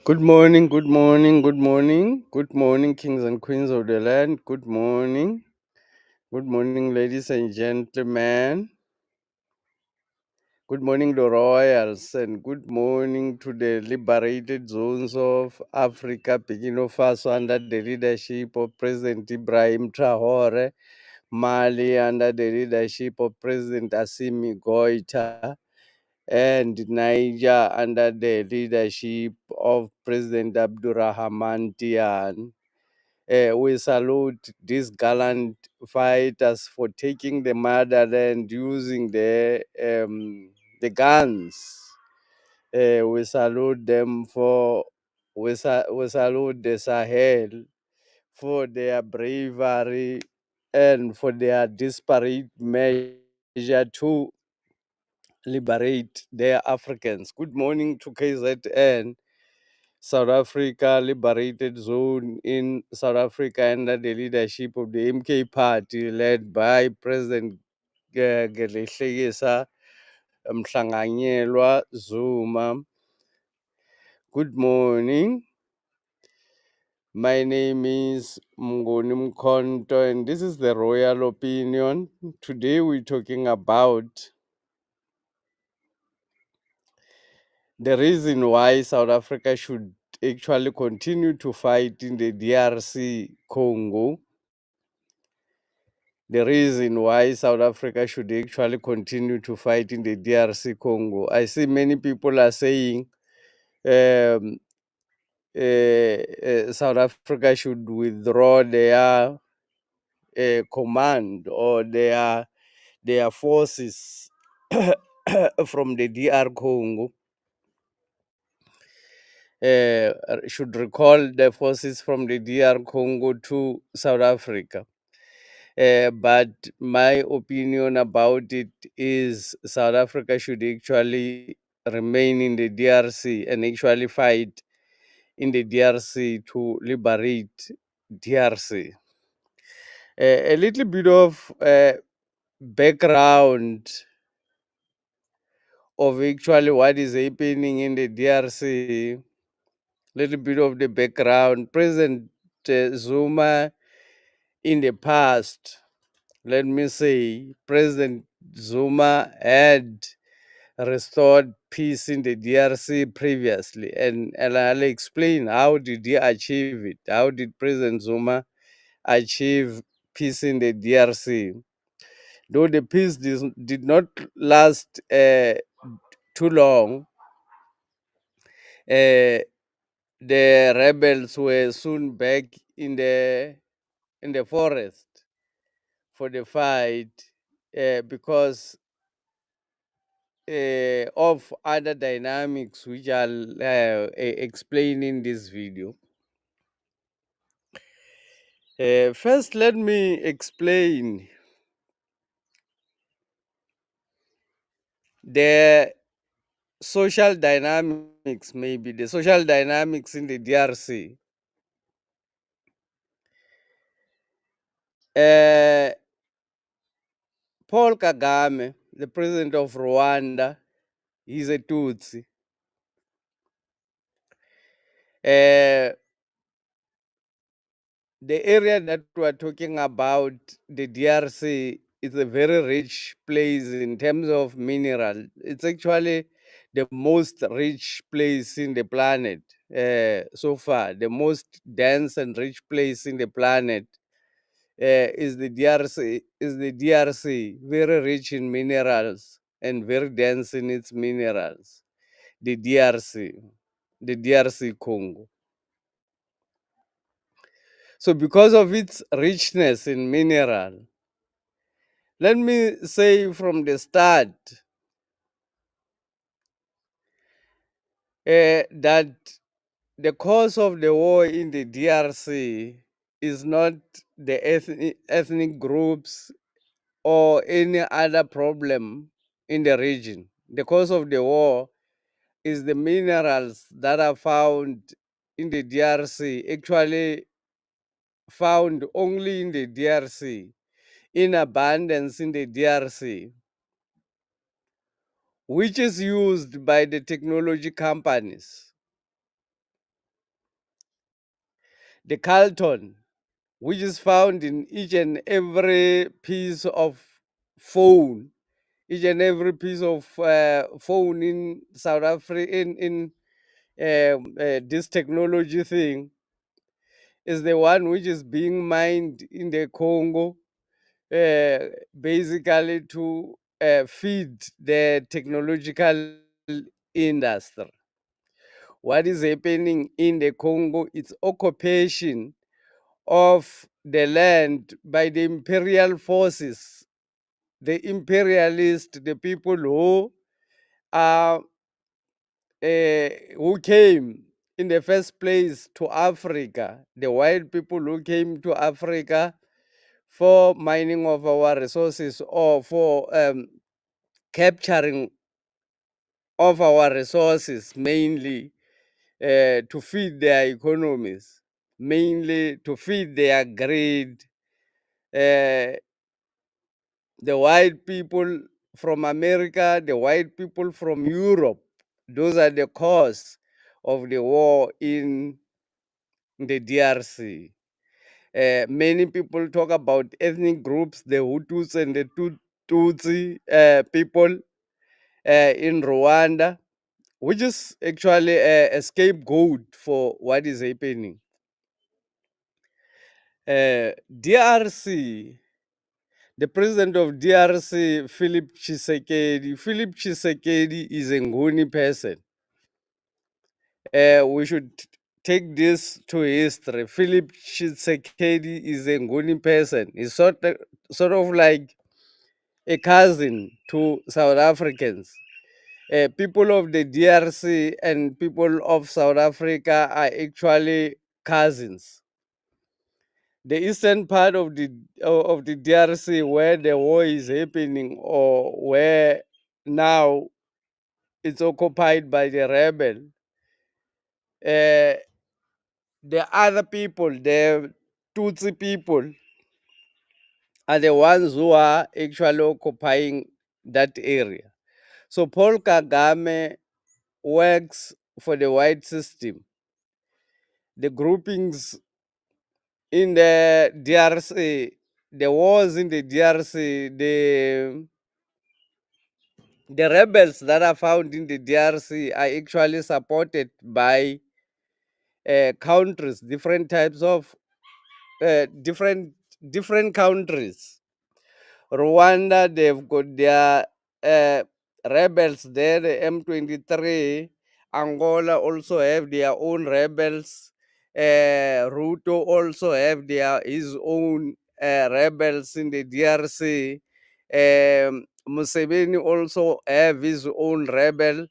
Good morning, good morning, good morning, good morning, kings and queens of the land. Good morning, ladies and gentlemen. Good morning, the royals, and good morning to the liberated zones of Africa, Burkina Faso, under the leadership of President Ibrahim Traore, Mali, under the leadership of President Assimi Goita, and Niger under the leadership of President Abdurrahman Tian. We salute these gallant fighters for taking the motherland using the guns. We salute them for we salute the Sahel for their bravery and for their disparate measure to liberate their Africans. Good morning to KZN, South Africa Liberated Zone in South Africa under the leadership of the MK Party led by President Gelehlekisa Mhlanganyelwa Zuma. Good morning. My name is Mngoni Mkhonto and this is the Royal Opinion. Today we're talking about the reason why South Africa should actually continue to fight in the DRC Congo. The reason why South Africa should actually continue to fight in the DRC Congo. I see many people are saying um, South Africa should withdraw their command or their forces from the DR Congo. Should recall the forces from the DR Congo to South Africa. But my opinion about it is South Africa should actually remain in the DRC and actually fight in the DRC to liberate DRC. A little bit of background of actually what is happening in the DRC. Little bit of the background. President Zuma in the past, let me say, President Zuma had restored peace in the DRC previously, and I'll explain how did he achieve it. How did President Zuma achieve peace in the DRC? Though the peace did not last too long, uh, the rebels were soon back in the forest for the fight because of other dynamics which I'll explain in this video. First, let me explain the social dynamics, maybe the social dynamics in the DRC. Paul Kagame, the president of Rwanda, he's a Tutsi. The area that we're talking about, the DRC, is a very rich place in terms of mineral. It's actually the most rich place in the planet so far. The most dense and rich place in the planet is the DRC. Very rich in minerals and very dense in its minerals. The DRC Congo. So because of its richness in mineral, let me say from the start that the cause of the war in the DRC is not the ethnic groups or any other problem in the region. The cause of the war is the minerals that are found in the DRC, actually found only in the DRC, in abundance in the DRC, which is used by the technology companies. the Carlton, which is found in each and every piece of phone, each and every piece of phone in South Africa, in this technology thing, is the one which is being mined in the Congo, basically to feed the technological industry. What is happening in the Congo? It's occupation of the land by the imperial forces, the imperialists, the people are who came in the first place to Africa, the white people who came to Africa for mining of our resources or for capturing of our resources, mainly to feed their economies, mainly to feed their greed. Uh, the white people from America, the white people from Europe, those are the cause of the war in the DRC. Many people talk about ethnic groups, the Hutus and the Tutsi people in Rwanda, which is actually a scapegoat for what is happening. DRC, the president of DRC, Philip Tshisekedi is a Nguni person. We should take this to history. Philip Tshisekedi is a Nguni person. He's sort of like a cousin to South Africans. People of the DRC and people of South Africa are actually cousins. The eastern part of the DRC, where the war is happening, or where now it's occupied by the rebel, uh, the other people, the Tutsi people, are the ones who are actually occupying that area. So Paul Kagame works for the white system. The groupings in the DRC, the wars in the DRC, the rebels that are found in the DRC are actually supported by countries, different types of different countries. Rwanda, they've got their rebels there, the M23. Angola also have their own rebels. Ruto also have his own rebels in the DRC. Museveni also have his own rebel.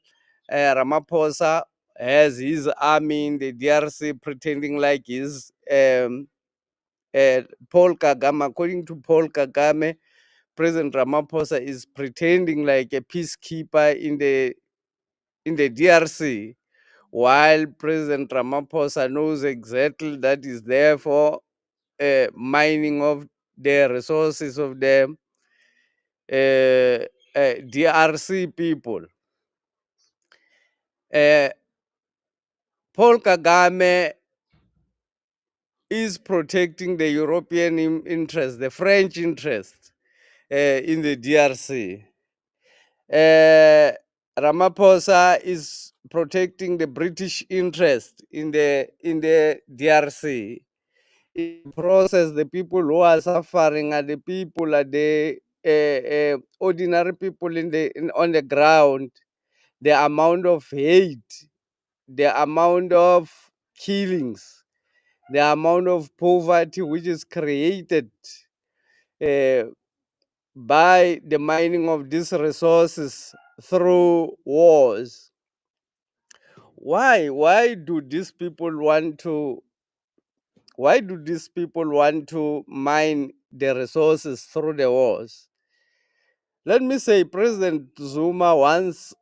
Ramaphosa has his army in the DRC, pretending like he's Paul Kagame. According to Paul Kagame, President Ramaphosa is pretending like a peacekeeper in the DRC, while President Ramaphosa knows exactly that is there for mining of the resources of the DRC people. Uh, Paul Kagame is protecting the European interest, the French interest in the DRC. Ramaphosa is protecting the British interest in the DRC. In the process, the people who are suffering are the people, are the ordinary people on the ground. The amount of hate, the amount of killings, the amount of poverty which is created uh, by the mining of these resources through wars. Why do these people want to mine the resources through the wars? Let me say President Zuma once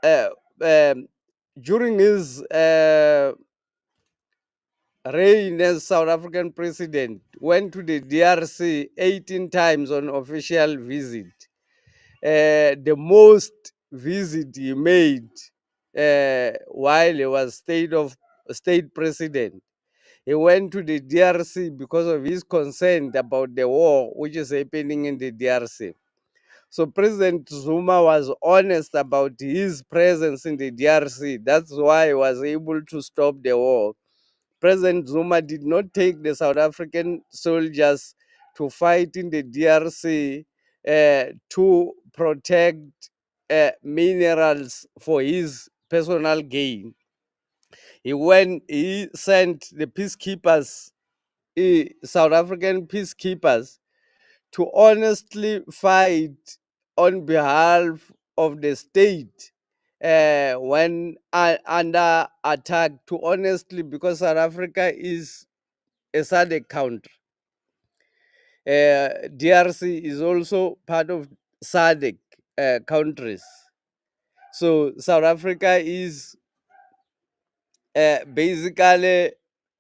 uh, um, during his reign as South African president went to the DRC 18 times on official visit. The most visit he made while he was state president. He went to the DRC because of his concern about the war which is happening in the DRC. So President Zuma was honest about his presence in the DRC. That's why he was able to stop the war. President Zuma did not take the South African soldiers to fight in the DRC to protect minerals for his personal gain. He sent the peacekeepers, South African peacekeepers, to honestly fight on behalf of the state when under attack, to honestly, because South Africa is a SADC country. DRC is also part of SADC countries. So South Africa is basically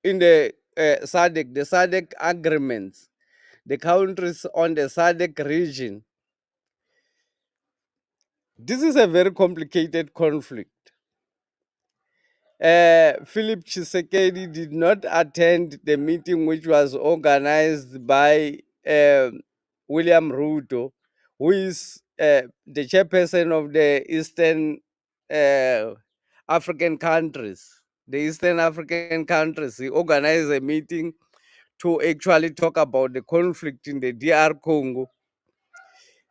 in the the SADC agreements, the countries on the SADC region. This is a very complicated conflict. Philip Tshisekedi did not attend the meeting which was organized by William Ruto, who is the chairperson of the Eastern uh, African countries. The Eastern African countries, he organized a meeting to actually talk about the conflict in the DR Congo.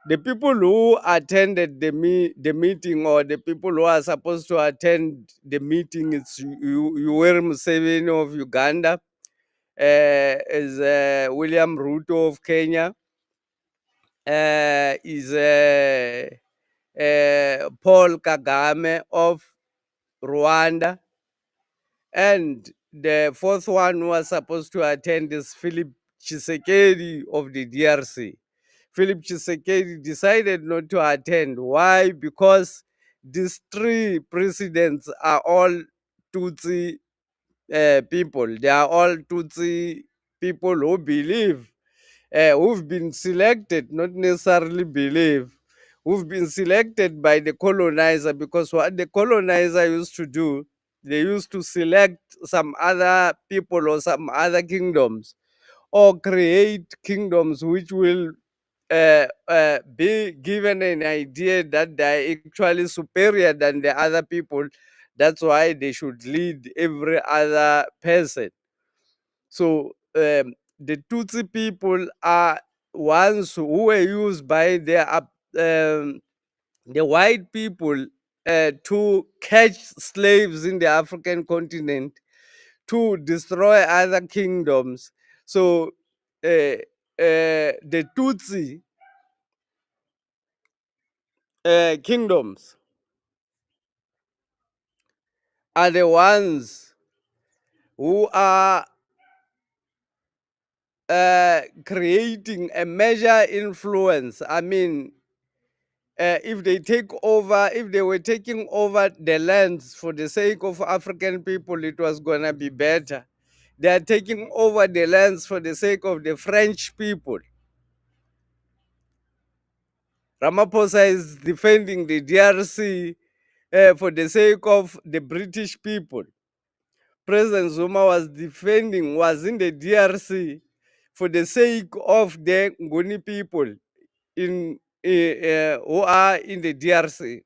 The people who attended the meeting, or the people who are supposed to attend the meeting, it's Yoweri Museveni of Uganda, is William Ruto of Kenya, is Paul Kagame of Rwanda, and the fourth one who was supposed to attend is Philip Tshisekedi of the DRC. Philip Tshisekedi decided not to attend. Why? Because these three presidents are all Tutsi people. They are all Tutsi people who believe, who've been selected, not necessarily believe, who've been selected by the colonizer, because what the colonizer used to do, they used to select some other people or some other kingdoms, or create kingdoms which will be given an idea that they are actually superior than the other people. That's why they should lead every other person. So the Tutsi people are ones who were used by the white people to catch slaves in the African continent, to destroy other kingdoms. So the Tutsi kingdoms are the ones who are creating a major influence. I mean, if they take over, if they were taking over the lands for the sake of African people, it was going to be better. They are taking over the lands for the sake of the French people. Ramaphosa is defending the DRC for the sake of the British people. President Zuma was in the DRC for the sake of the Nguni people who are in the DRC.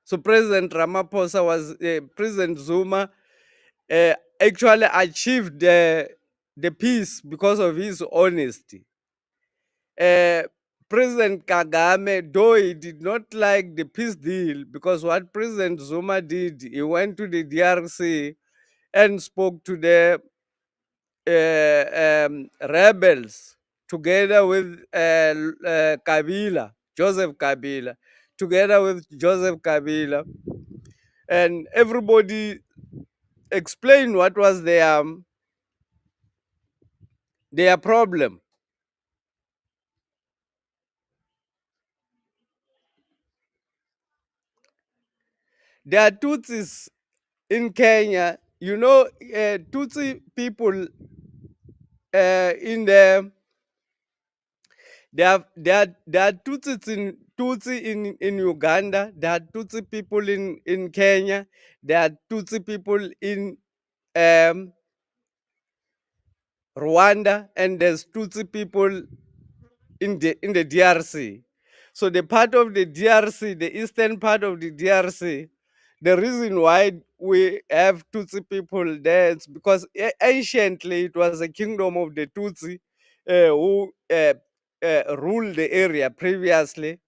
So President Zuma actually achieved the peace because of his honesty. Uh, President Kagame, though he did not like the peace deal, because what President Zuma did, he went to the DRC and spoke to the rebels together with Kabila, Joseph Kabila, together with Joseph Kabila, and everybody explained what was their problem. There are Tutsis in Kenya, Tutsi people in the there are Tutsi in Uganda. There are Tutsi people in Kenya. There are Tutsi people in um, Rwanda, and there's Tutsi people in the DRC. So the part of the DRC, the eastern part of the DRC, the reason why we have Tutsi people there is because anciently it was a kingdom of the Tutsi who ruled the area previously.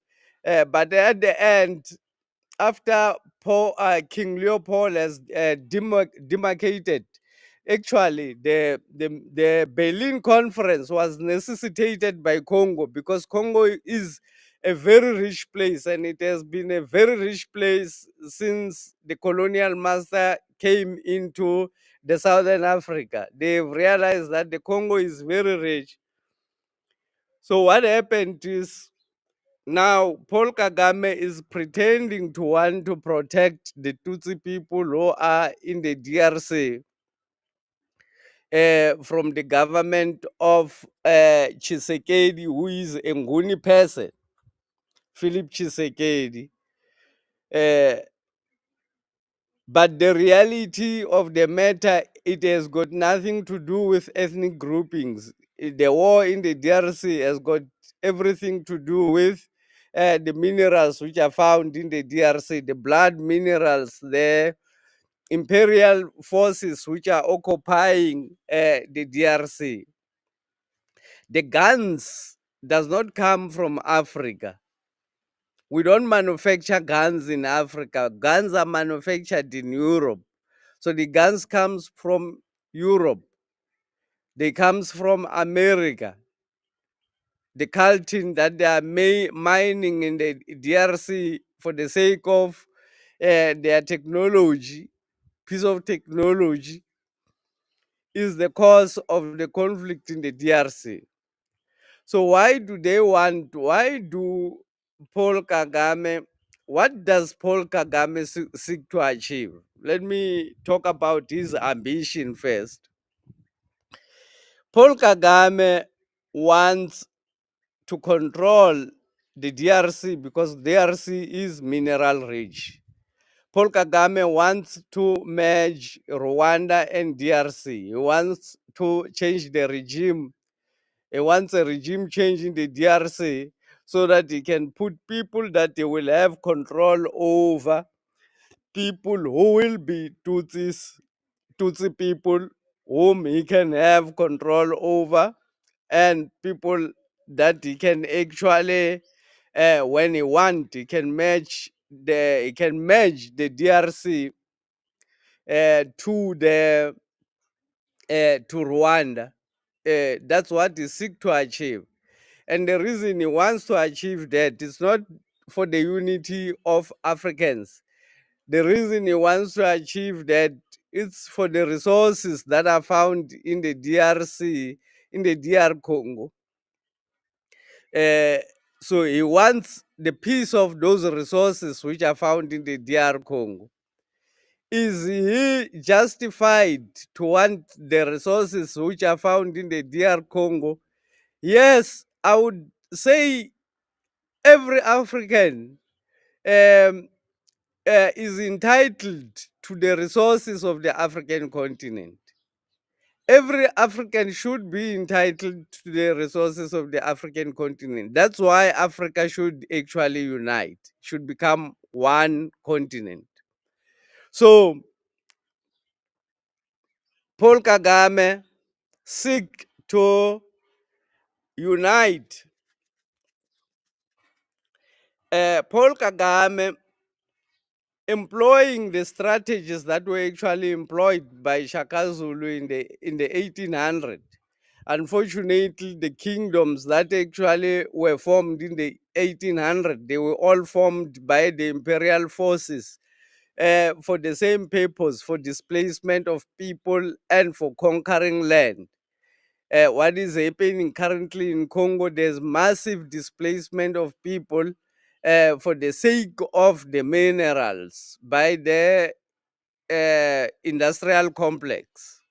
But at the end, after King Leopold has demarcated, actually the Berlin Conference was necessitated by Congo, because Congo is a very rich place, and it has been a very rich place since the colonial master came into the southern Africa. They've realized that the Congo is very rich. So what happened is, now, Paul Kagame is pretending to want to protect the Tutsi people who are in the DRC from the government of Tshisekedi, who is a Nguni person, Philip Tshisekedi. Uh, but the reality of the matter, it has got nothing to do with ethnic groupings. The war in the DRC has got everything to do with the minerals which are found in the DRC, the blood minerals, the imperial forces which are occupying the DRC. The guns does not come from Africa. We don't manufacture guns in Africa. Guns are manufactured in Europe. So the guns comes from Europe. They comes from America. The coltan that they are mining in the DRC for the sake of their technology, piece of technology, is the cause of the conflict in the DRC. So why do Paul Kagame, what does Paul Kagame seek to achieve? Let me talk about his ambition first. Paul Kagame wants to control the DRC because DRC is mineral rich. Paul Kagame wants to merge Rwanda and DRC. He wants to change the regime. He wants a regime change in the DRC so that he can put people that he will have control over, people who will be Tutsi people whom he can have control over, and people that he can actually, when he want, he can merge the DRC to the to Rwanda. That's what he seek to achieve. And the reason he wants to achieve that is not for the unity of Africans. The reason he wants to achieve that is for the resources that are found in the DRC, in the DR Congo. Uh, so he wants the piece of those resources which are found in the DR Congo. Is he justified to want the resources which are found in the DR Congo? Yes, I would say every African um, is entitled to the resources of the African continent. Every African should be entitled to the resources of the African continent. That's why Africa should actually unite, should become one continent. So Paul Kagame seek to unite. Paul Kagame employing the strategies that were actually employed by Shaka Zulu in the 1800s. Unfortunately, the kingdoms that actually were formed in the 1800s, they were all formed by the imperial forces for the same purpose, for displacement of people and for conquering land. What is happening currently in Congo, there's massive displacement of people for the sake of the minerals by the industrial complex.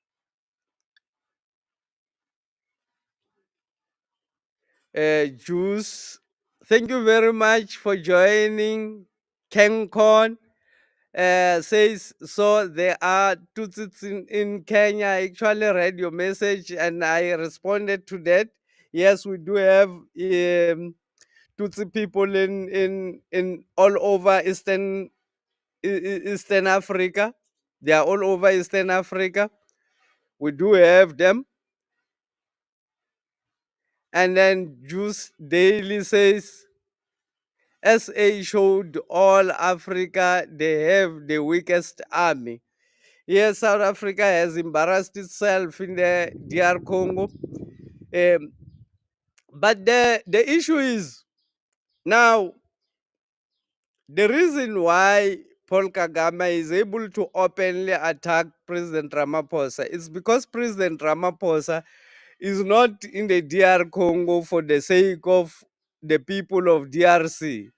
Juice, thank you very much for joining KenCon. says, so there are Tutsis in Kenya. I actually read your message and I responded to that. Yes, we do have Tutsi people in all over Eastern Africa. They are all over Eastern Africa. We do have them. And then Juice Daily says, SA showed all Africa they have the weakest army. Yes, South Africa has embarrassed itself in the DR Congo. Um, but the issue is now the reason why Paul Kagame is able to openly attack President Ramaphosa is because President Ramaphosa is not in the DR Congo for the sake of the people of DRC.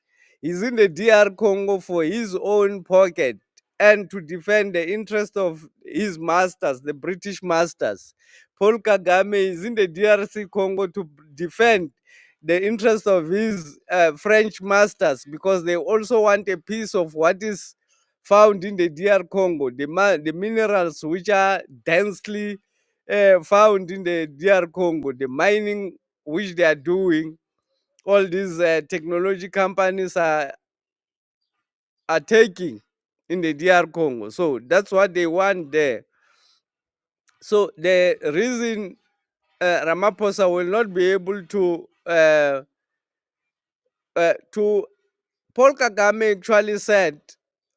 He's in the DR Congo for his own pocket and to defend the interest of his masters, the British masters. Paul Kagame is in the DRC Congo to defend the interest of his French masters because they also want a piece of what is found in the DR Congo, the minerals which are densely found in the DR Congo, the mining which they are doing. All these technology companies are taking in the DR Congo. So that's what they want there. So the reason Ramaphosa will not be able to Paul Kagame actually said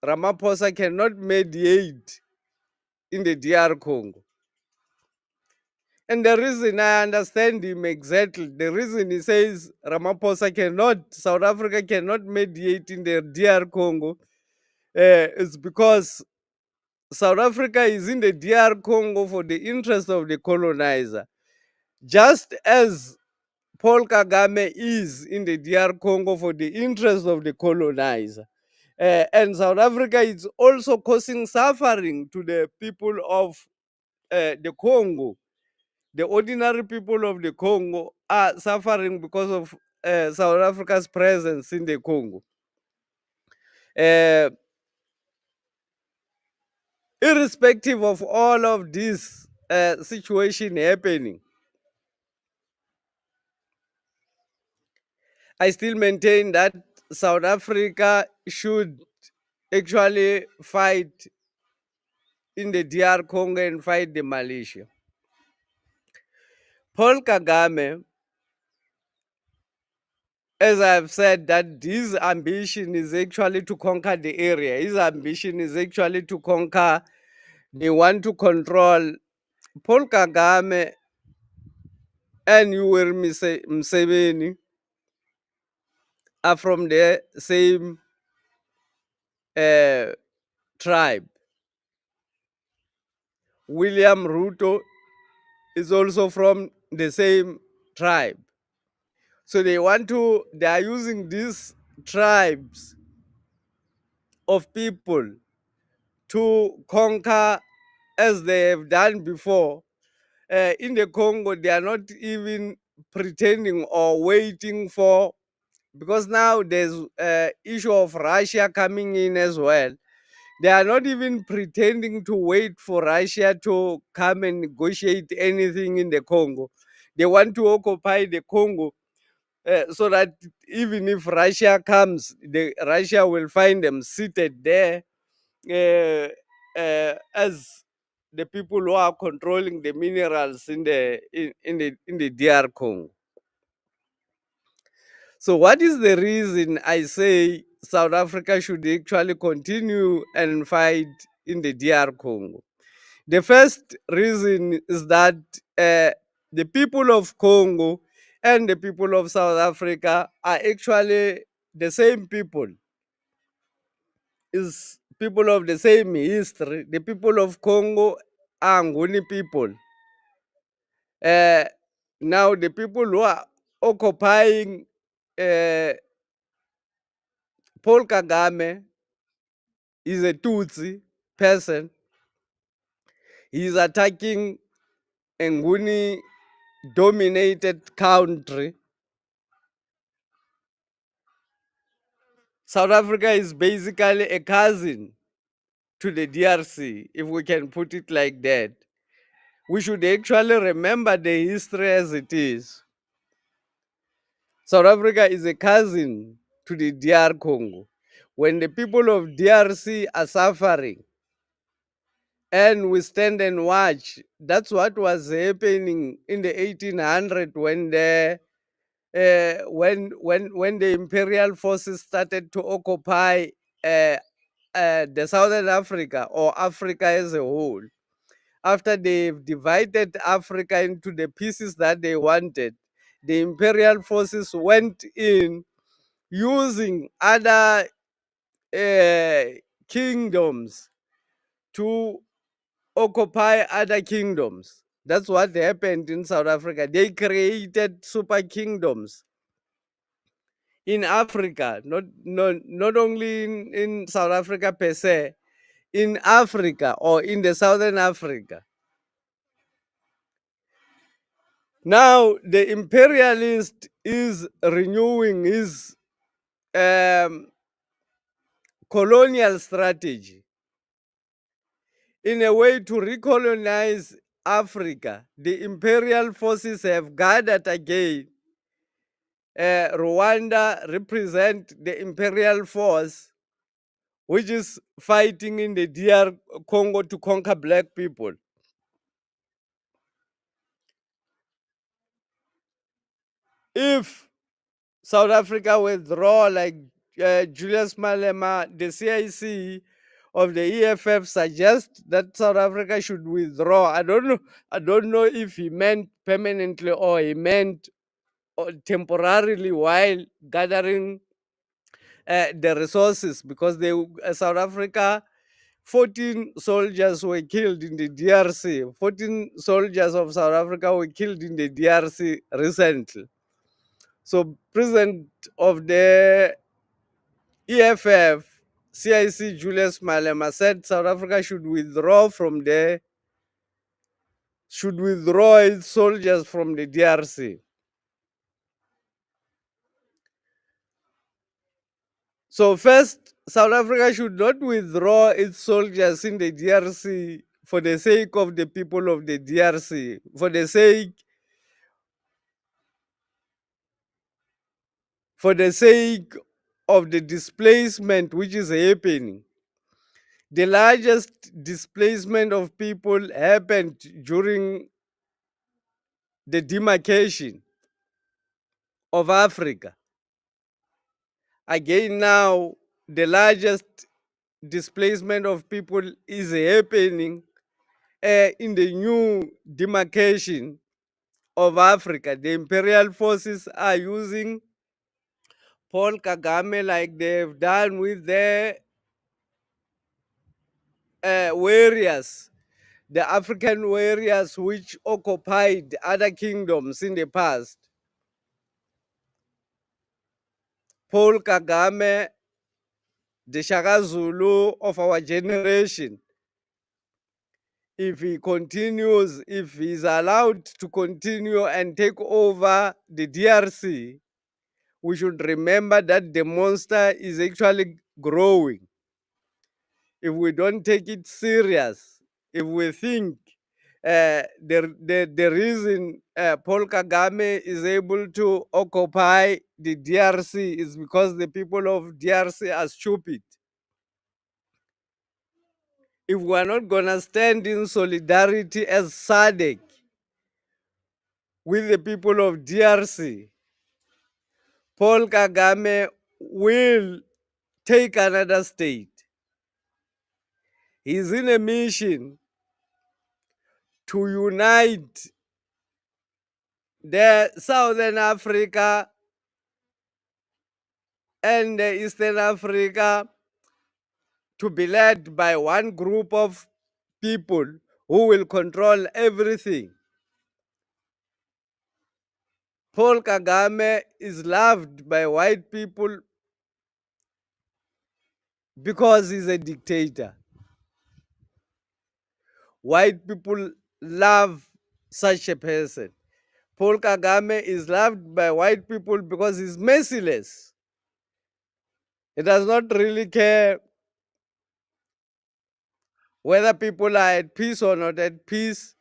Ramaphosa cannot mediate in the DR Congo. And the reason I understand him exactly, the reason he says South Africa cannot mediate in the DR Congo is because South Africa is in the DR Congo for the interest of the colonizer, just as Paul Kagame is in the DR Congo for the interest of the colonizer. And South Africa is also causing suffering to the people of the Congo. The ordinary people of the Congo are suffering because of South Africa's presence in the Congo. Uh, Irrespective of all of this situation happening, I still maintain that South Africa should actually fight in the DR Congo and fight the militia. Paul Kagame, as I've said, that his ambition is actually to conquer the area. His ambition is actually to conquer. They want to control. Paul Kagame and Yoweri Museveni are from the same uh, tribe. William Ruto is also from the same tribe. So they are using these tribes of people to conquer as they have done before. In the Congo, they are not even pretending or waiting for, because now there's issue of Russia coming in as well. They are not even pretending to wait for Russia to come and negotiate anything in the Congo. They want to occupy the Congo so that even if Russia comes, Russia will find them seated there as the people who are controlling the minerals in the DR Congo. So, what is the reason I say South Africa should actually continue and fight in the DR Congo? The first reason is that the people of Congo and the people of South Africa are actually the same people, is people of the same history. The people of Congo are Nguni people. Uh, Now, the people who are occupying uh, Paul Kagame is a Tutsi person. He is attacking a Nguni dominated country. South Africa is basically a cousin to the DRC, if we can put it like that. We should actually remember the history as it is. South Africa is a cousin to the DR Congo. When the people of DRC are suffering and we stand and watch, that's what was happening in the 1800 when the imperial forces started to occupy uh, the Southern Africa or Africa as a whole. After they've divided Africa into the pieces that they wanted, the imperial forces went in using other uh, kingdoms to occupy other kingdoms. That's what happened in South Africa. They created super kingdoms in Africa, not only in South Africa per se, in Africa or in the Southern Africa. Now, the imperialist is renewing his um, colonial strategy in a way to recolonize Africa. The imperial forces have gathered again. Rwanda represent the imperial force, which is fighting in the DR Congo to conquer black people. If South Africa withdraw like Julius Malema, the CIC of the EFF suggests that South Africa should withdraw. I don't know. I don't know if he meant permanently or he meant temporarily while gathering the resources, because South Africa, 14 soldiers were killed in the DRC. 14 soldiers of South Africa were killed in the DRC recently. So, President of the EFF, CIC Julius Malema, said South Africa should withdraw its soldiers from the DRC. So first, South Africa should not withdraw its soldiers in the DRC for the sake of the people of the DRC, for the sake of the displacement which is happening. The largest displacement of people happened during the demarcation of Africa. Again, now the largest displacement of people is happening in the new demarcation of Africa. The imperial forces are using Paul Kagame like they've done with their warriors, the African warriors which occupied other kingdoms in the past. Paul Kagame, the Shaka Zulu of our generation, if he's allowed to continue and take over the DRC, we should remember that the monster is actually growing. If we don't take it serious, if we think the reason Paul Kagame is able to occupy the DRC is because the people of DRC are stupid. If we are not going to stand in solidarity as SADC with the people of DRC, Paul Kagame will take another state. He's in a mission to unite the Southern Africa and the Eastern Africa to be led by one group of people who will control everything. Paul Kagame is loved by white people because he's a dictator. White people love such a person. Paul Kagame is loved by white people because he's merciless. He does not really care whether people are at peace or not at peace,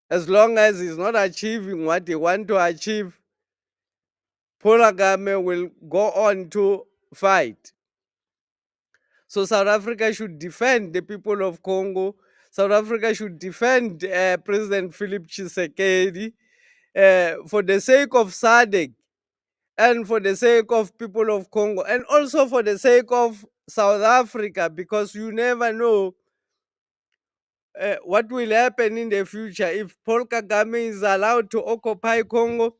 as long as he's not achieving what he want to achieve, Paul Kagame will go on to fight. So South Africa should defend the people of Congo. South Africa should defend President Philip Tshisekedi for the sake of SADC and for the sake of people of Congo and also for the sake of South Africa, because you never know what will happen in the future. If Paul Kagame is allowed to occupy Congo,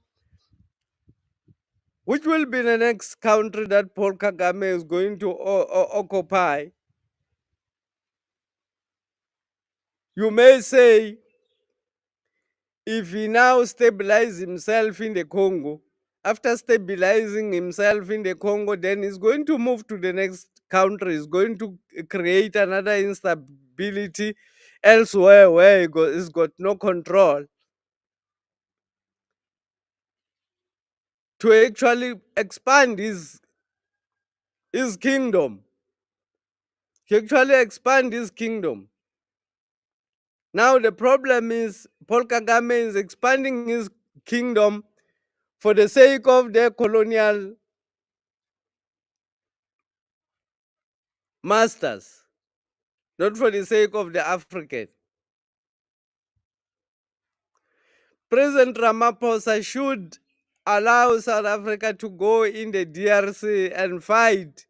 which will be the next country that Paul Kagame is going to occupy, you may say, if he now stabilizes himself in the Congo, after stabilizing himself in the Congo, then he's going to move to the next country. He's going to create another instability elsewhere where he's got no control to actually expand his kingdom. To actually expand his kingdom. Now the problem is Paul Kagame is expanding his kingdom for the sake of their colonial masters, not for the sake of the African. President Ramaphosa should allow South Africa to go in the DRC and fight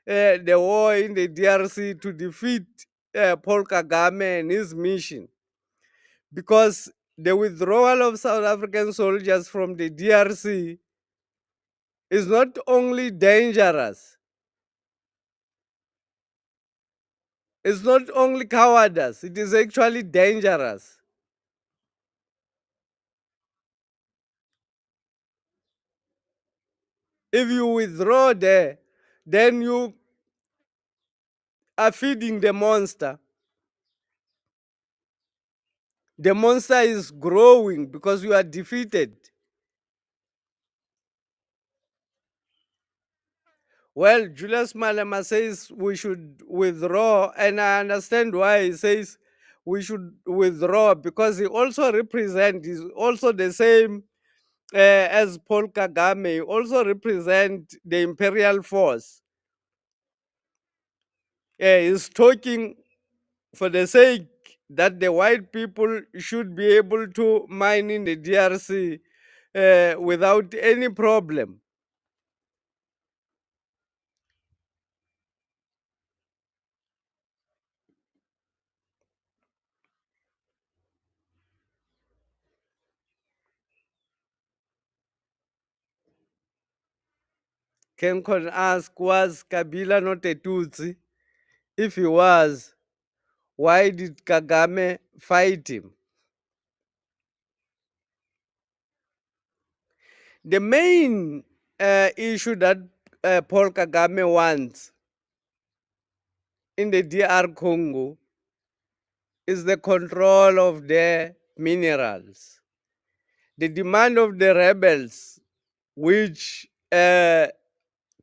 the war in the DRC to defeat Paul Kagame and his mission. Because the withdrawal of South African soldiers from the DRC is not only dangerous, it's not only cowardice, it is actually dangerous. If you withdraw there, then you are feeding the monster. The monster is growing because you are defeated. Well, Julius Malema says we should withdraw, and I understand why he says we should withdraw, because he also represents, he's also the same as Paul Kagame, he also represent the imperial force. He's talking for the sake that the white people should be able to mine in the DRC without any problem. Kencon asked, was Kabila not a Tutsi? If he was, why did Kagame fight him? The main issue that Paul Kagame wants in the DR Congo is the control of the minerals. The demand of the rebels, which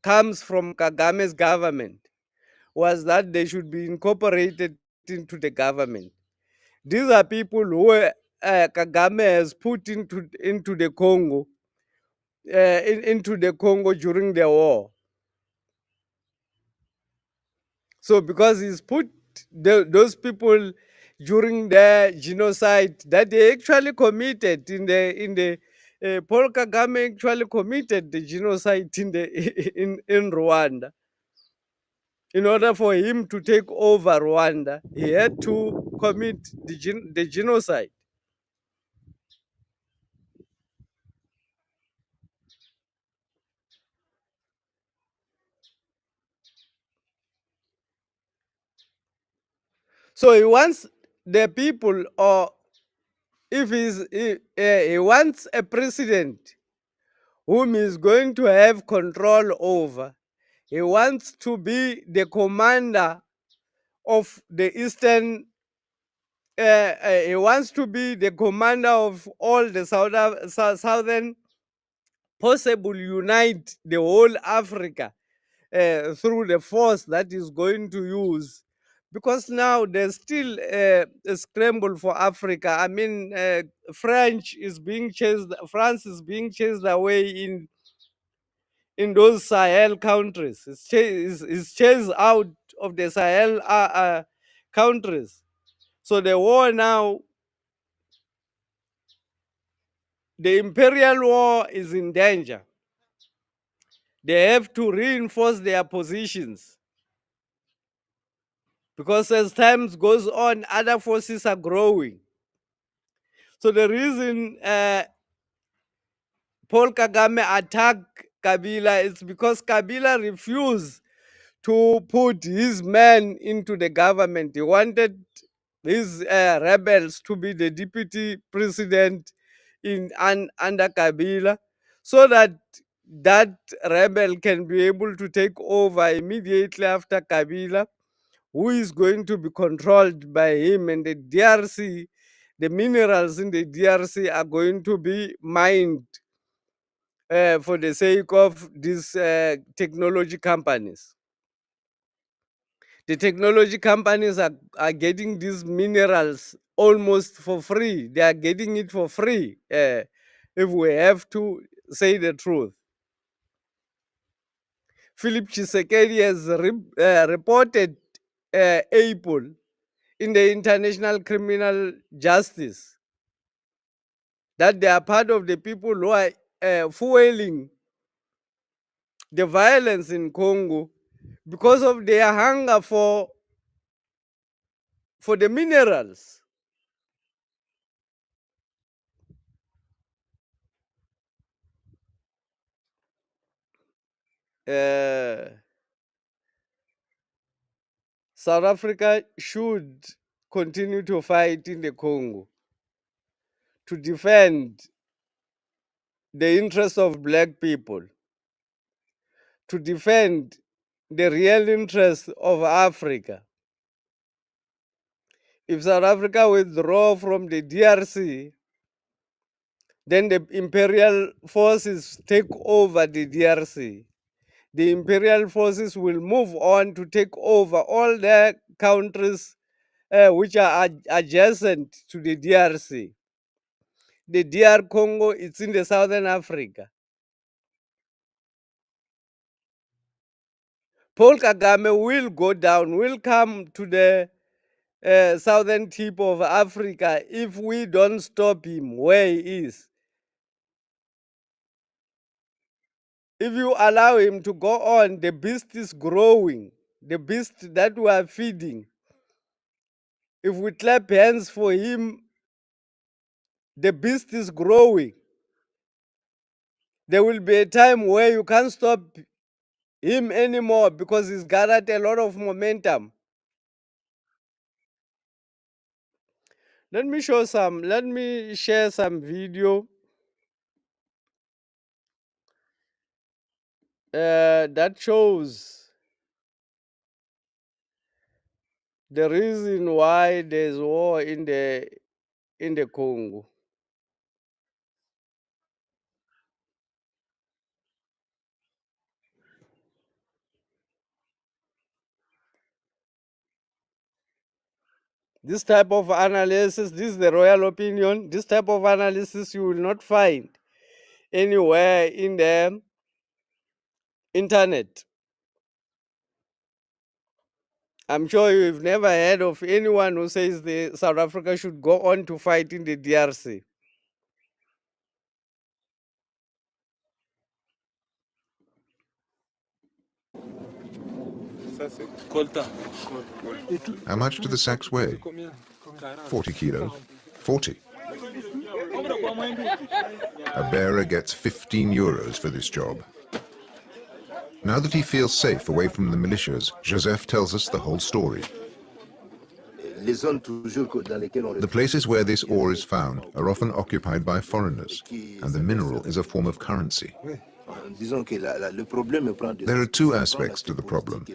comes from Kagame's government, was that they should be incorporated into the government. These are people who Kagame has put into the Congo, into the Congo during the war. So because he's put those people during the genocide that they actually committed in the Paul Kagame actually committed the genocide in Rwanda. In order for him to take over Rwanda, he had to commit the genocide. So he wants the people, or if he wants a president whom he's going to have control over, he wants to be the commander of the eastern. He wants to be the commander of all the southern, possible unite the whole Africa through the force that is going to use, because now there's still a scramble for Africa. I mean, France is being chased away in those Sahel countries. It's chased out of the Sahel countries. So the war now, the imperial war is in danger. They have to reinforce their positions because as time goes on, other forces are growing. So the reason Paul Kagame attacked Kabila is because Kabila refused to put his men into the government. He wanted these rebels to be the deputy president under Kabila, so that that rebel can be able to take over immediately after Kabila, who is going to be controlled by him, and the DRC, the minerals in the DRC are going to be mined for the sake of these technology companies. The technology companies are getting these minerals almost for free. They are getting it for free, if we have to say the truth. Philip Tshisekedi has reported April in the International Criminal Justice that they are part of the people who are fueling the violence in Congo because of their hunger for the minerals. South Africa should continue to fight in the Congo to defend the interests of black people, to defend the real interests of Africa. If South Africa withdraw from the DRC, then the imperial forces take over the DRC. The imperial forces will move on to take over all the countries which are adjacent to the DRC. The DR Congo, it's in the southern Africa. Paul Kagame will go down, will come to the southern tip of Africa if we don't stop him where he is. If you allow him to go on, the beast is growing, the beast that we are feeding. If we clap hands for him, the beast is growing. There will be a time where you can't stop him anymore because he's gathered a lot of momentum. Let me share some video that shows the reason why there's war in the Congo. This type of analysis, this is the royal opinion, this type of analysis you will not find anywhere in the internet. I'm sure you've never heard of anyone who says the South Africa should go on to fight in the DRC. How much do the sacks weigh? 40 kilos. 40. A bearer gets 15 euros for this job. Now that he feels safe away from the militias, Joseph tells us the whole story. The places where this ore is found are often occupied by foreigners, and the mineral is a form of currency. There are two aspects to the problem,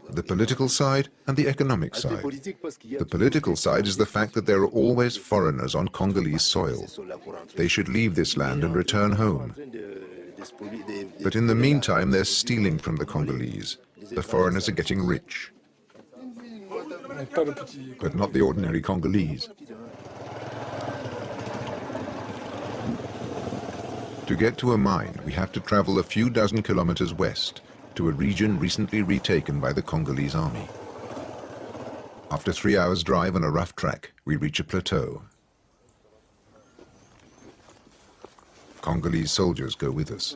the political side and the economic side. The political side is the fact that there are always foreigners on Congolese soil. They should leave this land and return home. But in the meantime, they're stealing from the Congolese. The foreigners are getting rich. but not the ordinary Congolese. To get to a mine, we have to travel a few dozen kilometers west to a region recently retaken by the Congolese army. After 3 hours' drive on a rough track, we reach a plateau. Congolese soldiers go with us.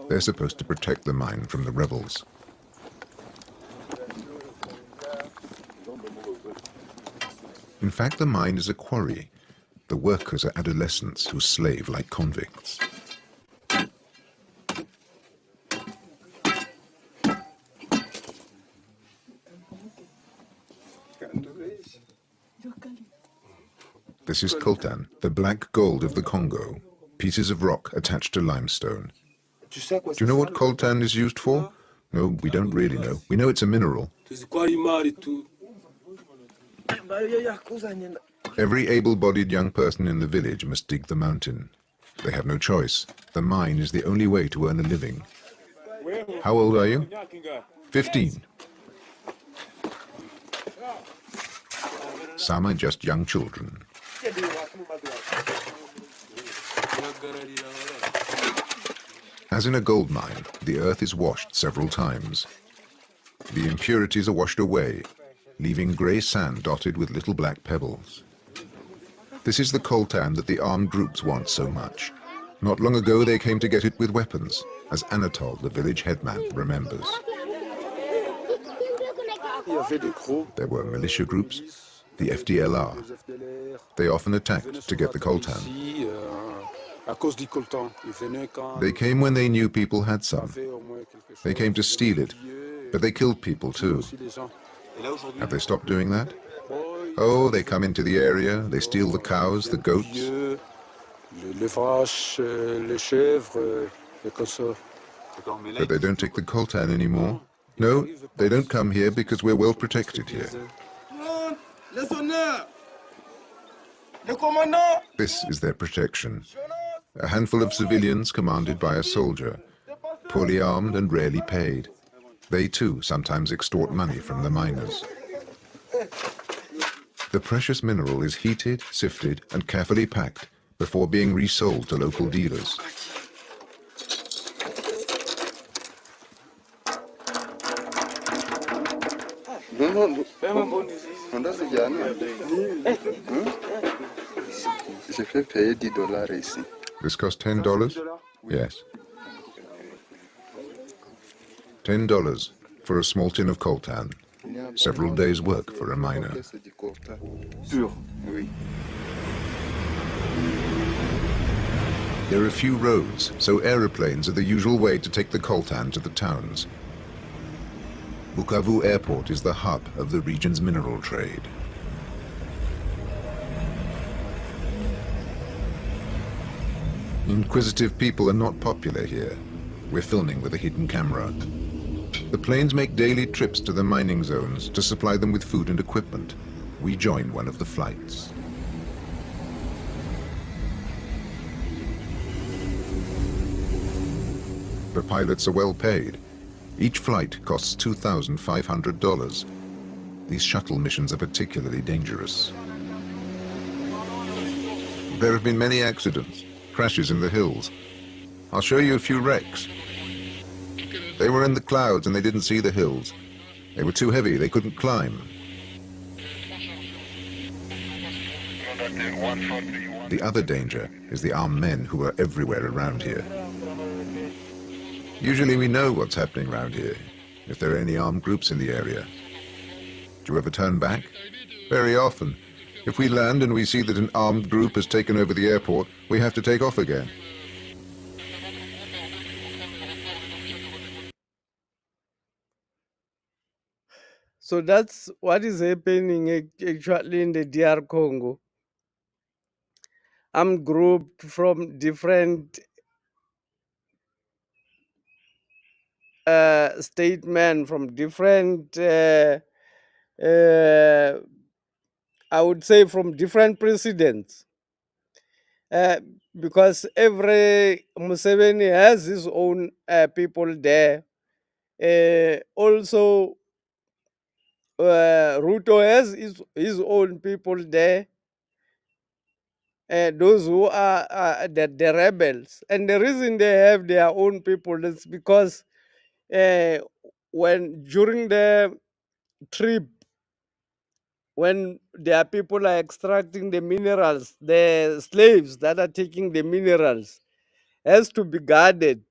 They're supposed to protect the mine from the rebels. In fact, the mine is a quarry. The workers are adolescents who slave like convicts. This is coltan, the black gold of the Congo, pieces of rock attached to limestone. Do you know what coltan is used for? No, we don't really know. We know it's a mineral. Every able-bodied young person in the village must dig the mountain. They have no choice. The mine is the only way to earn a living. How old are you? 15. Some are just young children. As in a gold mine, the earth is washed several times. The impurities are washed away, leaving grey sand dotted with little black pebbles. This is the coltan that the armed groups want so much. Not long ago they came to get it with weapons, as Anatole, the village headman, remembers. There were militia groups, the FDLR. They often attacked to get the coltan. They came when they knew people had some. They came to steal it, but they killed people too. Have they stopped doing that? Oh, they come into the area, they steal the cows, the goats. But they don't take the coltan anymore. No, they don't come here because we're well protected here. This is their protection. A handful of civilians commanded by a soldier, poorly armed and rarely paid. They too sometimes extort money from the miners. The precious mineral is heated, sifted and carefully packed before being resold to local dealers. This cost $10? Yes. $10 for a small tin of coltan. Several days' work for a miner. There are few roads, so aeroplanes are the usual way to take the coltan to the towns. Bukavu Airport is the hub of the region's mineral trade. Inquisitive people are not popular here. We're filming with a hidden camera. The planes make daily trips to the mining zones to supply them with food and equipment. We join one of the flights. The pilots are well paid. Each flight costs $2,500. These shuttle missions are particularly dangerous. There have been many accidents, crashes in the hills. I'll show you a few wrecks. They were in the clouds and they didn't see the hills. They were too heavy, they couldn't climb. The other danger is the armed men who are everywhere around here. Usually we know what's happening around here, if there are any armed groups in the area. Do you ever turn back? Very often. If we land and we see that an armed group has taken over the airport, we have to take off again. So that's what is happening actually in the DR Congo. I'm grouped from different statements, from different, I would say from different presidents. Because every Museveni has his own people there. Also, Ruto has his own people there, those who are the rebels. And the reason they have their own people is because uh, when during the trip, when their people are extracting the minerals, the slaves that are taking the minerals has to be guarded,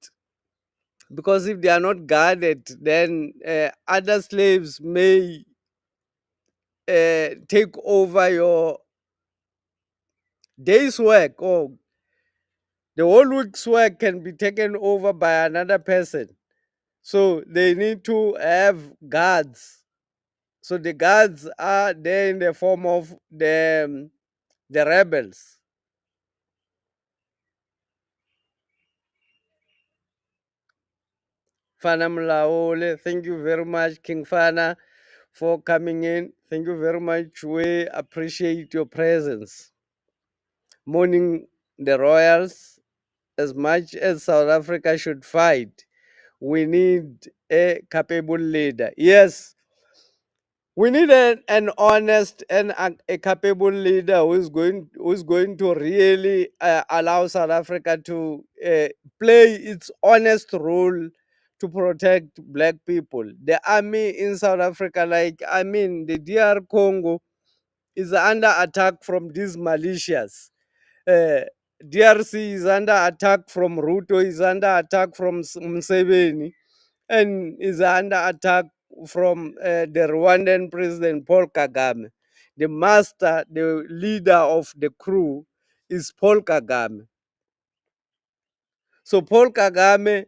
because if they are not guarded, then other slaves may take over your day's work, or the whole week's work can be taken over by another person. So they need to have guards. So the guards are there in the form of the rebels. Fana Mlaole, thank you very much, King Fana, for coming in. Thank you very much. We appreciate your presence. Morning, the royals. As much as South Africa should fight, we need a capable leader. Yes, we need an honest and a capable leader who's going to really allow South Africa to play its honest role to protect black people. The army in South Africa, like the DR Congo, is under attack from these militias. uh, DRC is under attack from Ruto, is under attack from Museveni, and is under attack from the Rwandan President Paul Kagame. The master, the leader of the crew is Paul Kagame. So Paul Kagame,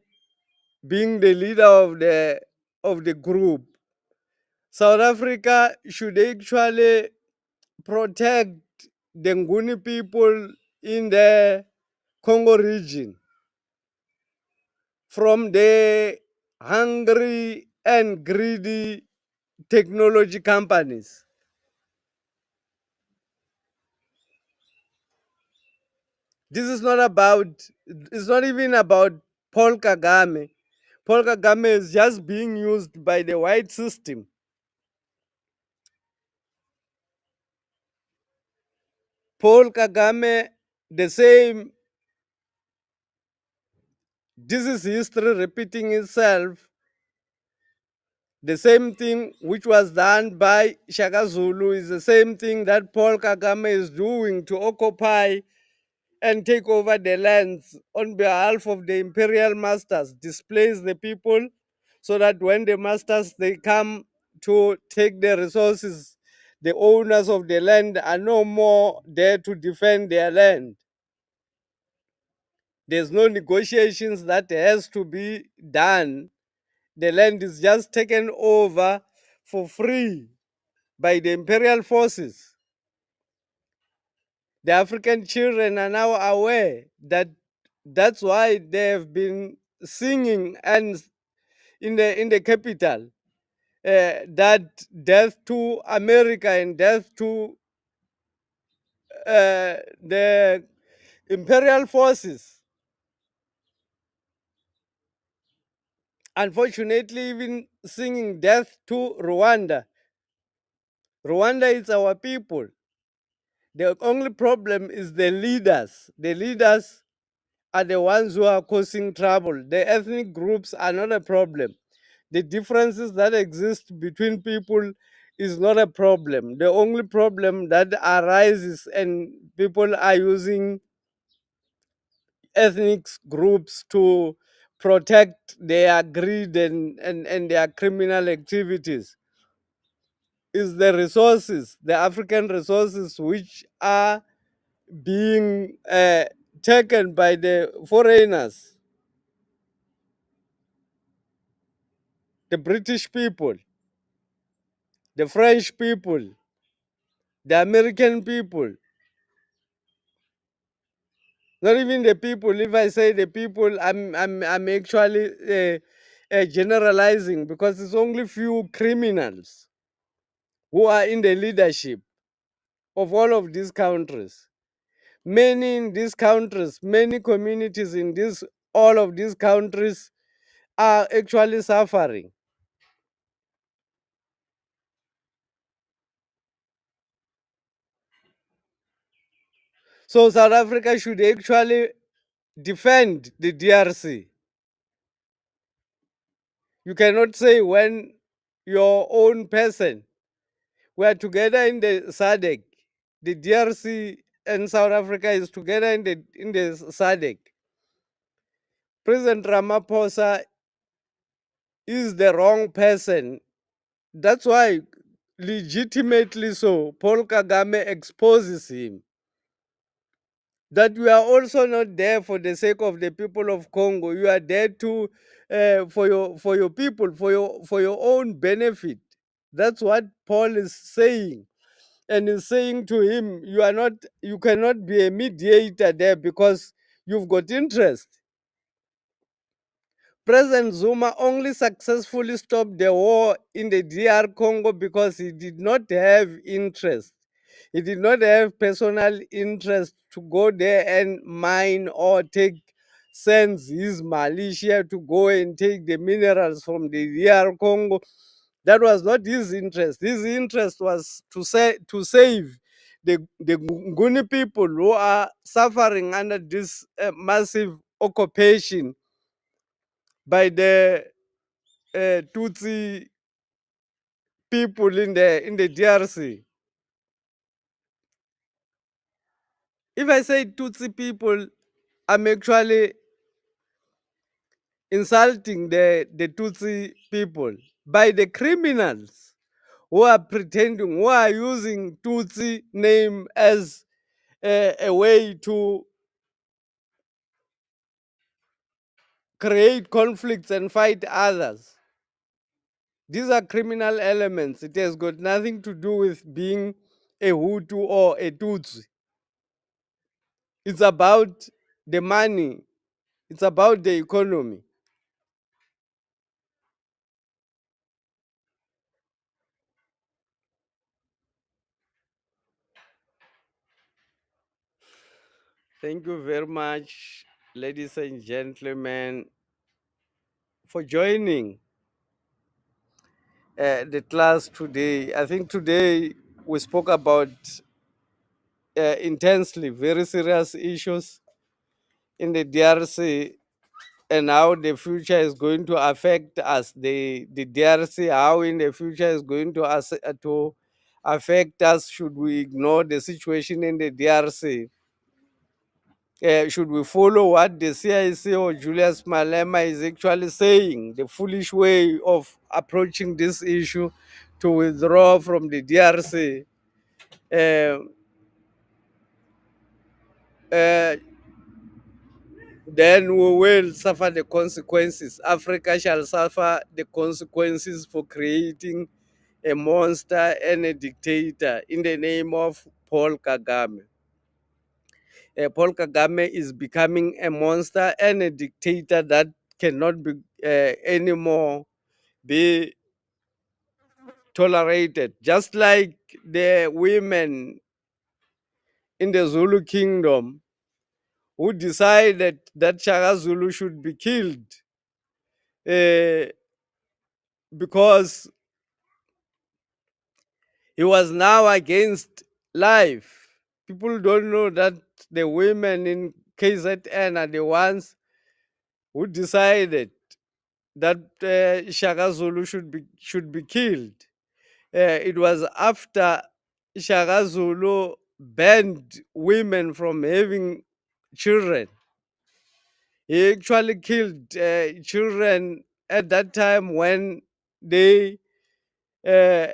being the leader of the group, South Africa should actually protect the Nguni people in the Congo region from the hungry and greedy technology companies. This is not about, it's not even about Paul Kagame. Paul Kagame is just being used by the white system. Paul Kagame, the same, this is history repeating itself. The same thing which was done by Shaka Zulu is the same thing that Paul Kagame is doing to occupy and take over the lands on behalf of the imperial masters, displace the people, so that when the masters they come to take the resources, the owners of the land are no more there to defend their land. There's no negotiations that has to be done. The land is just taken over for free by the imperial forces. The African children are now aware that that's why they have been singing and in the capital, that death to America and death to the imperial forces. Unfortunately, even singing death to Rwanda. Rwanda is our people. The only problem is the leaders. The leaders are the ones who are causing trouble. The ethnic groups are not a problem. The differences that exist between people is not a problem. The only problem that arises and people are using ethnic groups to protect their greed and their criminal activities is the resources, the African resources, which are being taken by the foreigners, the British people, the French people, the American people, not even the people. If I say the people, I'm actually generalizing, because it's only few criminals who are in the leadership of all of these countries. Many in these countries, many communities in this all of these countries are actually suffering. So South Africa should actually defend the DRC. You cannot say when your own person, we are together in the SADC, the DRC and South Africa is together in the SADC. President Ramaphosa is the wrong person. That's why, legitimately so, Paul Kagame exposes him. That you are also not there for the sake of the people of Congo. You are there to for your people, for your own benefit. That's what Paul is saying, and is saying to him, you cannot be a mediator there because you've got interest. President Zuma only successfully stopped the war in the DR Congo because he did not have interest. He did not have personal interest to go there and mine or sends his militia to go and take the minerals from the DR Congo. That was not his interest. His interest was to save the Nguni people who are suffering under this massive occupation by the Tutsi people in the DRC. If I say Tutsi people, I'm actually insulting the Tutsi people by the criminals who are pretending, who are using Tutsi name as a way to create conflicts and fight others. These are criminal elements. It has got nothing to do with being a Hutu or a Tutsi. It's about the money. It's about the economy. Thank you very much, ladies and gentlemen, for joining the class today. I think today we spoke about intensely very serious issues in the DRC and how the future is going to affect us. The DRC, how in the future is going to affect us should we ignore the situation in the DRC. Should we follow what the CIC or Julius Malema is actually saying, the foolish way of approaching this issue to withdraw from the DRC? Uh, uh, then we will suffer the consequences. Africa shall suffer the consequences for creating a monster and a dictator in the name of Paul Kagame. Paul Kagame is becoming a monster and a dictator that cannot be anymore be tolerated. Just like the women in the Zulu kingdom who decided that Shaka Zulu should be killed uh, because he was now against life. People don't know that the women in KZN are the ones who decided that Shaka Zulu should be killed. It was after Shaka Zulu banned women from having children. He actually killed children at that time when they uh,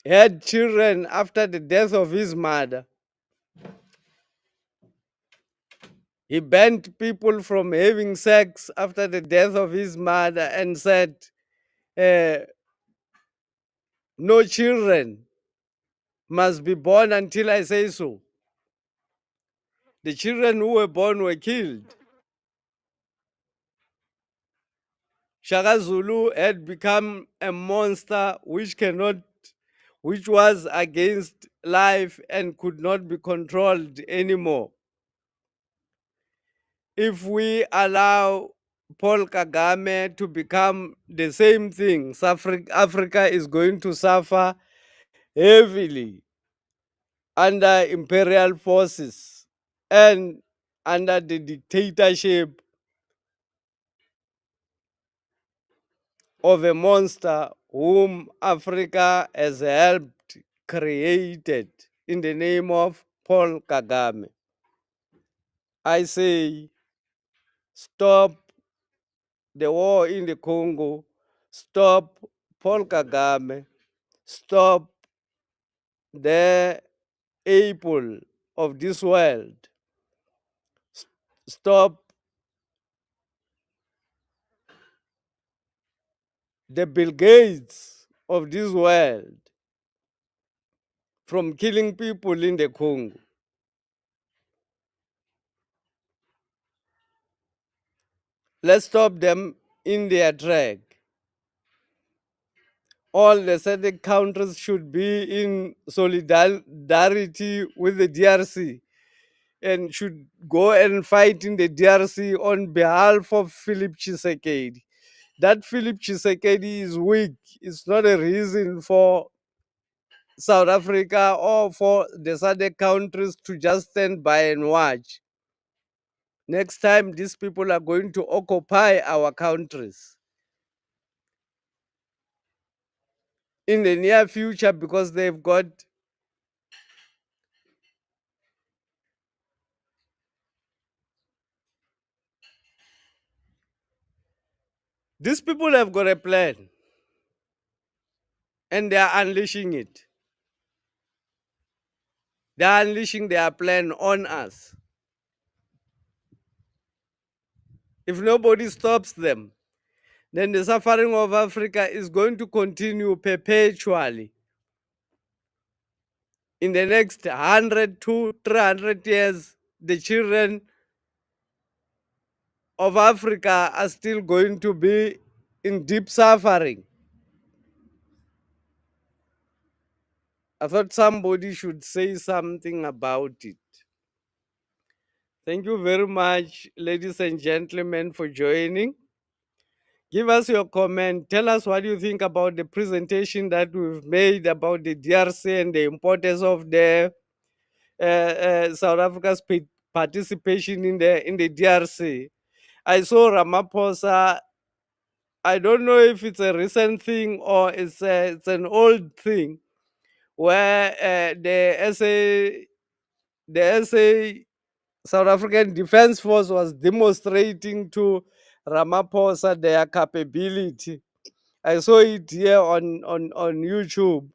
had children after the death of his mother. He banned people from having sex after the death of his mother and said, uh, no children must be born until I say so. The children who were born were killed. Shaka Zulu had become a monster which was against life and could not be controlled anymore. If we allow Paul Kagame to become the same thing, Africa is going to suffer heavily. under imperial forces and under the dictatorship of a monster whom Africa has helped created in the name of Paul Kagame. I say, stop the war in the Congo, stop Paul Kagame, stop the people of this world, stop the Bill Gates of this world from killing people in the Congo. Let's stop them in their track. All the SADC countries should be in solidarity with the DRC and should go and fight in the DRC on behalf of Philip Tshisekedi. That Philip Tshisekedi is weak. It's not a reason for South Africa or for the SADC countries to just stand by and watch. Next time, these people are going to occupy our countries in the near future because they've got these people have got a plan and they are unleashing it. They are unleashing their plan on us. If nobody stops them, then the suffering of Africa is going to continue perpetually. In the next 100 to 300 years, the children of Africa are still going to be in deep suffering. I thought somebody should say something about it. Thank you very much, ladies and gentlemen, for joining. Give us your comment. Tell us what you think about the presentation that we've made about the DRC and the importance of the South Africa's participation in the DRC. I saw Ramaphosa. I don't know if it's a recent thing or it's an old thing where the SA South African Defense Force was demonstrating to Ramaphosa their capability. I saw it here on YouTube.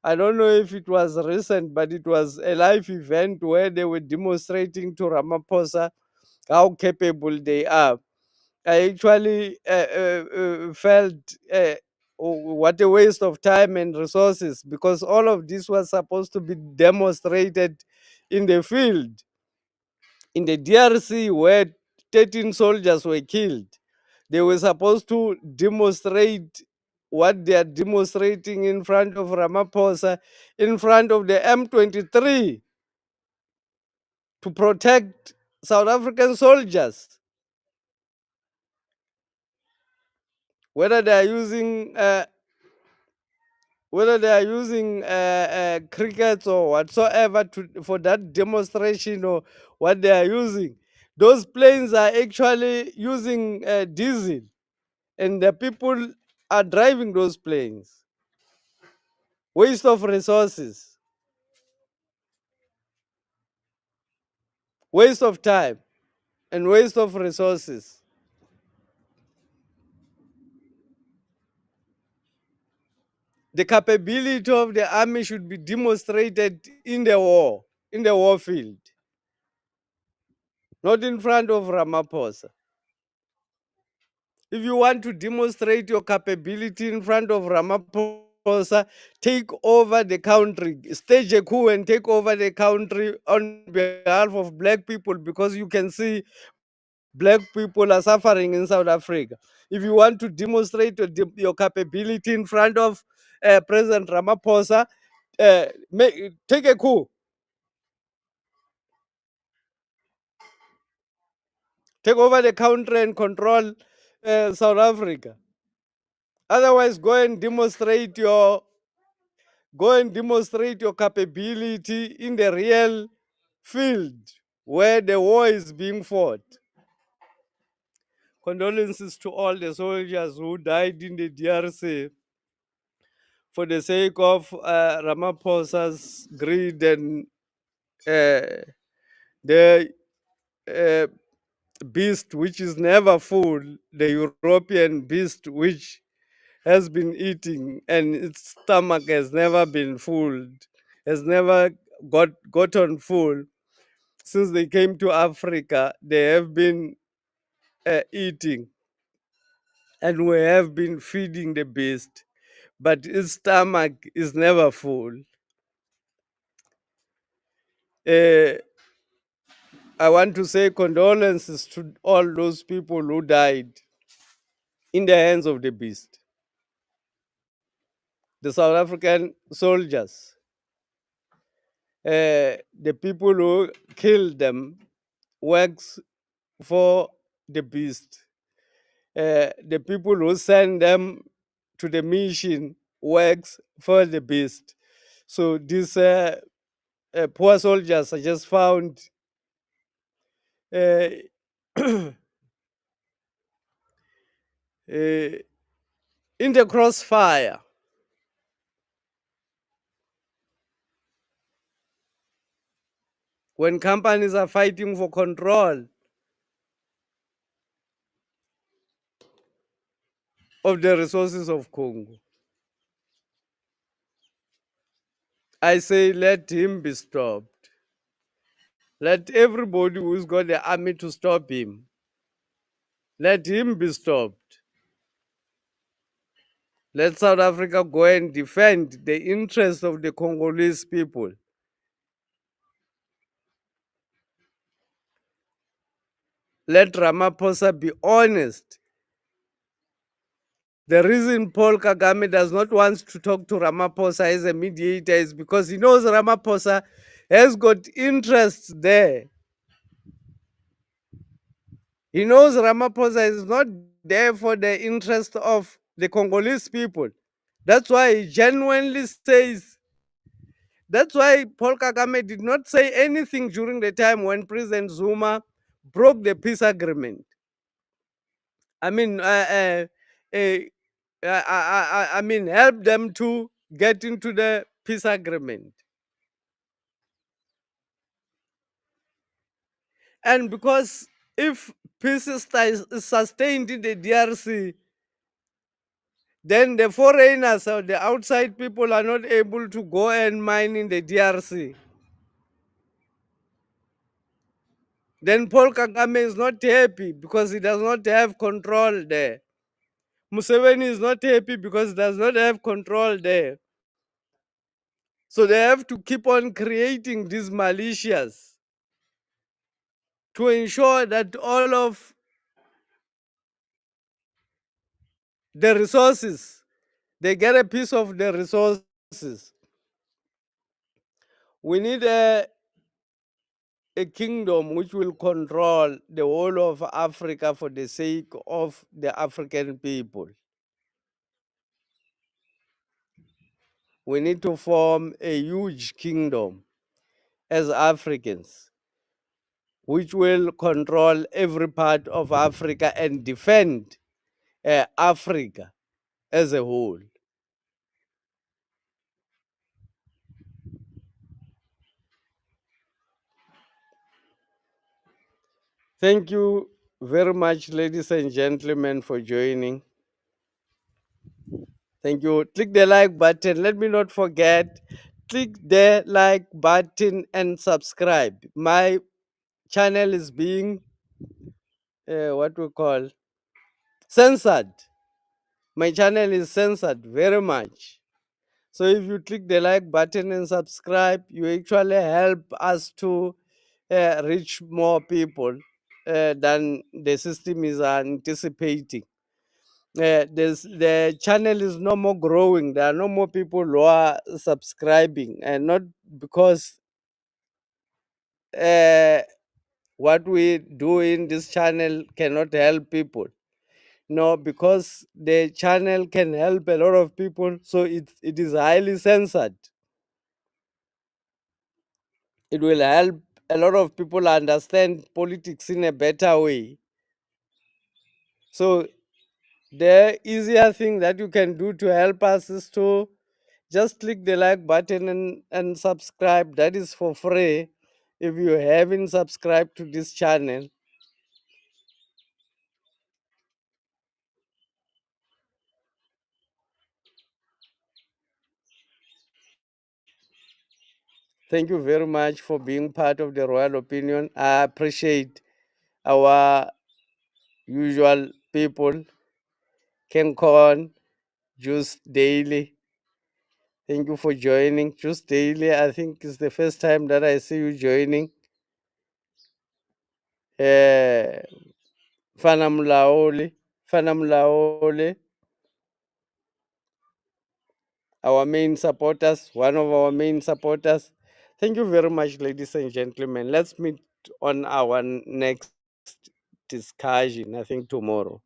I don't know if it was recent, but it was a live event where they were demonstrating to Ramaphosa how capable they are. I actually felt what a waste of time and resources because all of this was supposed to be demonstrated in the field. In the DRC, where 13 soldiers were killed, they were supposed to demonstrate what they are demonstrating in front of Ramaphosa, in front of the M23 to protect South African soldiers. Whether they are using crickets or whatsoever for that demonstration or what they are using, those planes are actually using diesel, and the people are driving those planes. Waste of resources, waste of time, and waste of resources. The capability of the army should be demonstrated in the war field, not in front of Ramaphosa. If you want to demonstrate your capability in front of Ramaphosa, take over the country, stage a coup and take over the country on behalf of black people, because you can see black people are suffering in South Africa. If you want to demonstrate your capability in front of President Ramaphosa, take a coup, take over the country and control South Africa. Otherwise, go and demonstrate Go and demonstrate your capability in the real field where the war is being fought. Condolences to all the soldiers who died in the DRC for the sake of Ramaphosa's greed and the uh, beast which is never full, the European beast which has been eating and its stomach has never been full, has never gotten full. Since they came to Africa, they have been eating, and we have been feeding the beast, but its stomach is never full. Uh, I want to say condolences to all those people who died in the hands of the beast. The South African soldiers, the people who killed them, works for the beast. The people who send them to the mission works for the beast. So these poor soldiers are just found uh, uh, in the crossfire. When companies are fighting for control of the resources of Congo, I say let him be stopped. Let everybody who's got the army to stop him, let him be stopped. Let South Africa go and defend the interests of the Congolese people. Let Ramaphosa be honest. The reason Paul Kagame does not want to talk to Ramaphosa as a mediator is because he knows Ramaphosa has got interests there. He knows Ramaphosa is not there for the interest of the Congolese people. That's why he genuinely says, that's why Paul Kagame did not say anything during the time when President Zuma broke the peace agreement. I mean, I mean, help them to get into the peace agreement. And because if peace is sustained in the DRC, then the foreigners or the outside people are not able to go and mine in the DRC. Then Paul Kagame is not happy because he does not have control there. Museveni is not happy because he does not have control there. So they have to keep on creating these militias to ensure that all of the resources, they get a piece of the resources. We need a kingdom which will control the whole of Africa for the sake of the African people. We need to form a huge kingdom as Africans, which will control every part of Africa and defend Africa as a whole. Thank you very much, ladies and gentlemen, for joining. Thank you. Click the like button. Let me not forget, click the like button and subscribe. My channel is being what we call censored. My channel is censored very much. So if you click the like button and subscribe, you actually help us to reach more people than the system is anticipating. The channel is no more growing. There are no more people who are subscribing, and not because what we do in this channel cannot help people. No, because the channel can help a lot of people, so it is highly censored. It will help a lot of people understand politics in a better way. So the easier thing that you can do to help us is to just click the like button and subscribe. That is for free. If you haven't subscribed to this channel, thank you very much for being part of the Royal Opinion. I appreciate our usual people, Ken Con, Juice Daily. Thank you for joining. Juice Daily, I think it's the first time that I see you joining. Uh, Fanamlaole, our main supporters, one of our main supporters. Thank you very much, ladies and gentlemen. Let's meet on our next discussion, I think tomorrow.